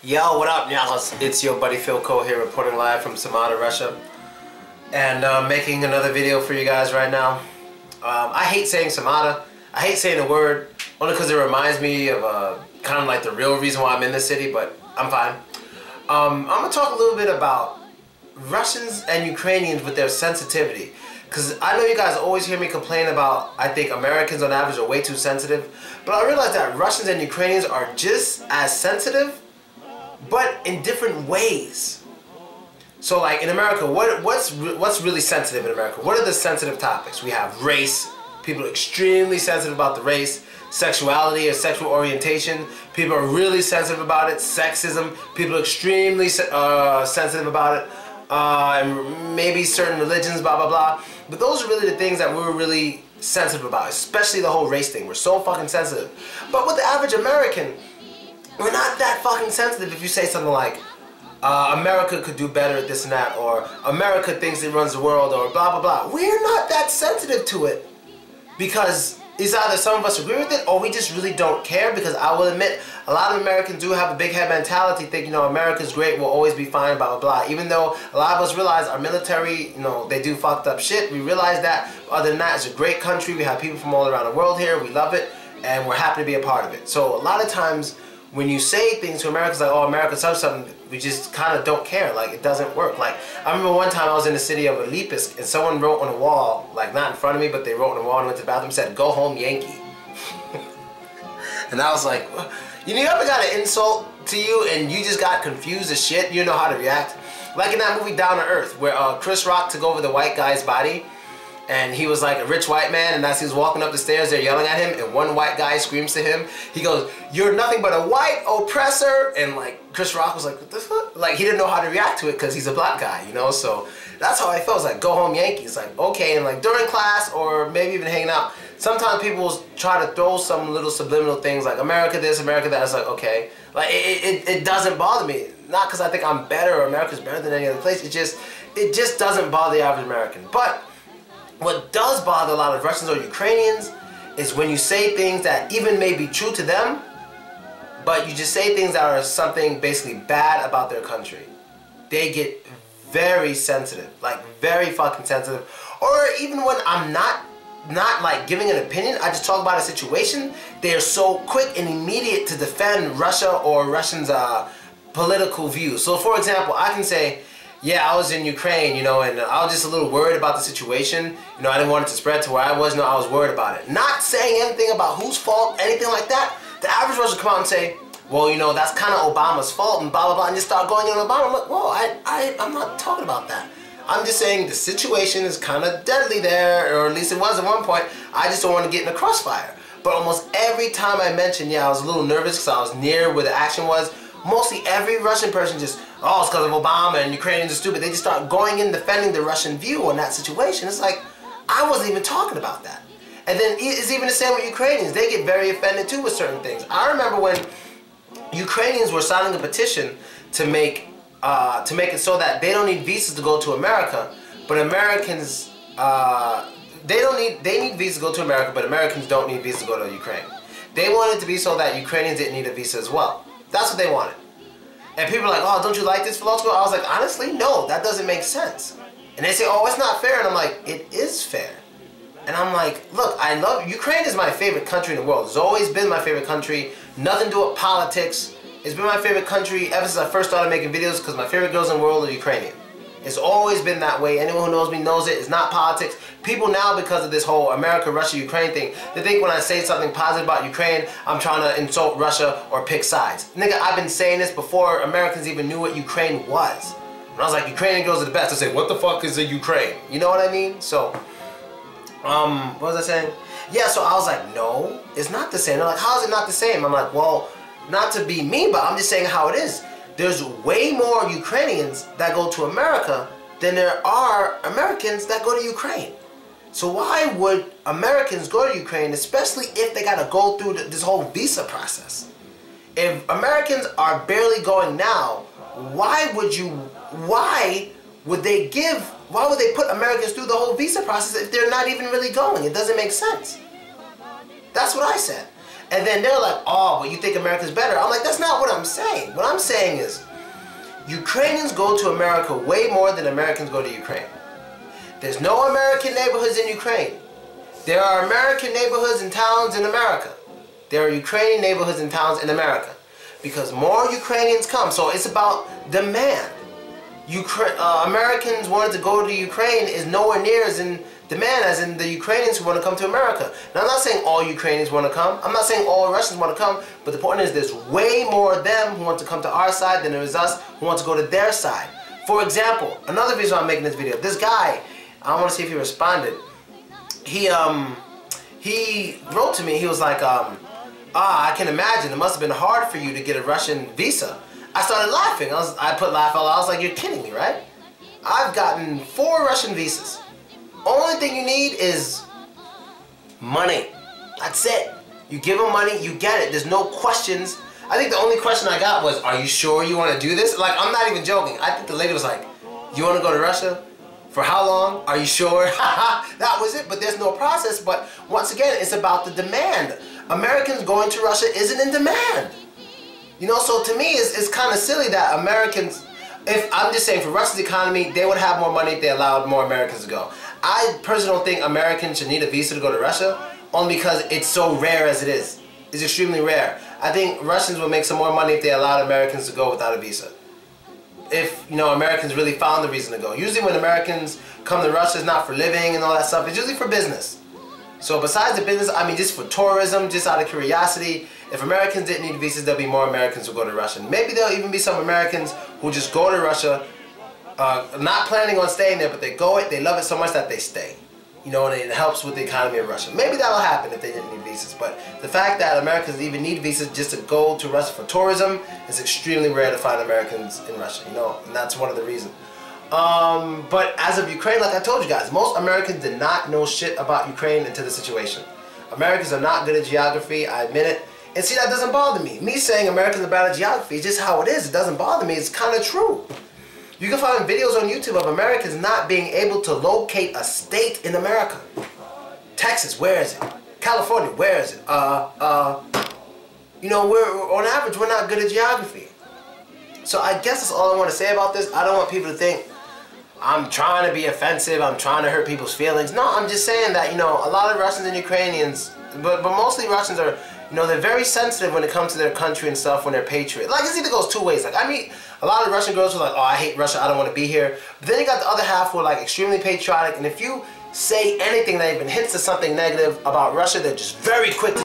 Yo, what up, y'all? It's your buddy Philko here, reporting live from Samara, Russia, and making another video for you guys right now. I hate saying Samara. I hate saying the word only because it reminds me of kind of like the real reason why I'm in this city, but I'm fine. I'm gonna talk a little bit about Russians and Ukrainians with their sensitivity, because I know you guys always hear me complain about, I think Americans on average are way too sensitive, but I realize that Russians and Ukrainians are just as sensitive, but in different ways. So like in America, what's really sensitive in America? What are the sensitive topics? We have race. People are extremely sensitive about the race. Sexuality or sexual orientation. People are really sensitive about it. Sexism. People are extremely sensitive about it. And maybe certain religions, blah, blah, blah. But those are really the things that we're really sensitive about, especially the whole race thing. We're so fucking sensitive. But with the average American, we're not that fucking sensitive if you say something like, America could do better at this and that, or America thinks it runs the world, or blah, blah, blah. We're not that sensitive to it because it's either some of us agree with it or we just really don't care, because I will admit, a lot of Americans do have a big head mentality, think, you know, America's great, we'll always be fine, blah, blah, blah. Even though a lot of us realize our military, you know, they do fucked up shit. We realize that. Other than that, it's a great country. We have people from all around the world here. We love it, and we're happy to be a part of it. So a lot of times, when you say things to Americans like, oh, America sucks something, we just kind of don't care. Like, it doesn't work. Like, I remember one time I was in the city of Lipsk, and someone wrote on a wall, like not in front of me, but they wrote on the wall and went to the bathroom, said, "Go home, Yankee." And I was like, you ever got an insult to you and you just got confused as shit? You know how to react? Like in that movie Down to Earth, where Chris Rock took over the white guy's body, and he was like a rich white man, and as he was walking up the stairs, they're yelling at him, and one white guy screams to him. He goes, "You're nothing but a white oppressor." And like Chris Rock was like, "What the fuck?" Like he didn't know how to react to it because he's a black guy, you know? So that's how I felt. It's like, go home, Yankees. Like, okay. And like during class or maybe even hanging out, sometimes people will try to throw some little subliminal things like America this, America that. It's like, okay. Like it doesn't bother me. Not because I think I'm better or America's better than any other place. It just doesn't bother the average American. But what does bother a lot of Russians or Ukrainians is when you say things that even may be true to them, but you just say things that are something basically bad about their country. They get very sensitive, like very fucking sensitive. Or even when I'm not like giving an opinion, I just talk about a situation, they are so quick and immediate to defend Russia or Russians' political views. So for example, I can say, yeah, I was in Ukraine, you know, and I was just a little worried about the situation. You know, I didn't want it to spread to where I was. No, I was worried about it. Not saying anything about whose fault, anything like that. The average Russian would come out and say, well, you know, that's kind of Obama's fault and blah, blah, blah, and just start going on Obama. I'm like, whoa, I'm not talking about that. I'm just saying the situation is kind of deadly there, or at least it was at one point. I just don't want to get in a crossfire. But almost every time I mentioned, yeah, I was a little nervous because I was near where the action was, mostly every Russian person just, oh, it's because of Obama and Ukrainians are stupid. They just start going in defending the Russian view on that situation. It's like, I wasn't even talking about that. And then it's even the same with Ukrainians. They get very offended too with certain things. I remember when Ukrainians were signing a petition to make it so that they don't need visas to go to America, but Americans, they need visas to go to America, but Americans don't need visas to go to Ukraine. They wanted it to be so that Ukrainians didn't need a visa as well. That's what they wanted. And people are like, oh, don't you like this, Philko? I was like, honestly, no, that doesn't make sense. And they say, oh, it's not fair. And I'm like, it is fair. And I'm like, look, I love, Ukraine is my favorite country in the world. It's always been my favorite country. Nothing to do with politics. It's been my favorite country ever since I first started making videos, because my favorite girls in the world are Ukrainian. It's always been that way. Anyone who knows me knows it. It's not politics. People now, because of this whole America, Russia, Ukraine thing, they think when I say something positive about Ukraine, I'm trying to insult Russia or pick sides. Nigga, I've been saying this before Americans even knew what Ukraine was. When I was like, Ukrainian girls are the best, I say, what the fuck is a Ukraine? You know what I mean? So, what was I saying? Yeah, so I was like, no, it's not the same. They're like, how is it not the same? I'm like, well, not to be mean, but I'm just saying how it is. There's way more Ukrainians that go to America than there are Americans that go to Ukraine. So why would Americans go to Ukraine, especially if they got to go through this whole visa process? If Americans are barely going now, why would they put Americans through the whole visa process if they're not even really going? It doesn't make sense. That's what I said. And then they're like, oh, but you think America's better. I'm like, that's not what I'm saying. What I'm saying is, Ukrainians go to America way more than Americans go to Ukraine. There's no American neighborhoods in Ukraine. There are American neighborhoods and towns in America. There are Ukrainian neighborhoods and towns in America. Because more Ukrainians come. So it's about demand. Americans wanting to go to Ukraine is nowhere near as in demand as in the Ukrainians who want to come to America. Now, I'm not saying all Ukrainians want to come. I'm not saying all Russians want to come. But the point is there's way more of them who want to come to our side than there is us who want to go to their side. For example, another reason why I'm making this video. This guy, I want to see if he responded. He wrote to me. He was like, I can imagine it must have been hard for you to get a Russian visa. I started laughing. I put laugh out loud. I was like, you're kidding me, right? I've gotten 4 Russian visas. Only thing you need is money. That's it. You give them money, you get it. There's no questions. I think the only question I got was, are you sure you want to do this? Like, I'm not even joking. I think the lady was like, you want to go to Russia? For how long? Are you sure? That was it. But there's no process. But once again, it's about the demand. Americans going to Russia isn't in demand. You know, so to me, it's kind of silly that Americans, if I'm just saying for Russia's economy, they would have more money if they allowed more Americans to go. I personally don't think Americans should need a visa to go to Russia, only because it's so rare as it is. It's extremely rare. I think Russians would make some more money if they allowed Americans to go without a visa. If, you know, Americans really found the reason to go. Usually when Americans come to Russia, it's not for living and all that stuff. It's usually for business. So besides the business, I mean, just for tourism, just out of curiosity, if Americans didn't need visas, there'll be more Americans who go to Russia. Maybe there'll even be some Americans who just go to Russia, not planning on staying there, but they go it, they love it so much that they stay. You know, and it helps with the economy of Russia. Maybe that'll happen if they didn't need visas. But the fact that Americans even need visas just to go to Russia for tourism is extremely rare to find Americans in Russia, you know, and that's one of the reasons. But as of Ukraine, like I told you guys, most Americans did not know shit about Ukraine until the situation. Americans are not good at geography, I admit it. And see, that doesn't bother me. Me saying Americans are bad at geography is just how it is. It doesn't bother me. It's kind of true. You can find videos on YouTube of Americans not being able to locate a state in America. Texas, where is it? California, where is it? You know, on average, we're not good at geography. So I guess that's all I want to say about this. I don't want people to think I'm trying to be offensive, I'm trying to hurt people's feelings. No, I'm just saying that, you know, a lot of Russians and Ukrainians, but mostly Russians are, you know, they're very sensitive when it comes to their country and stuff when they're patriot. Like, it either goes 2 ways. Like, I meet a lot of Russian girls who are like, oh, I hate Russia, I don't want to be here. But then you got the other half who are like extremely patriotic, and if you say anything that even hints to something negative about Russia, they're just very quick to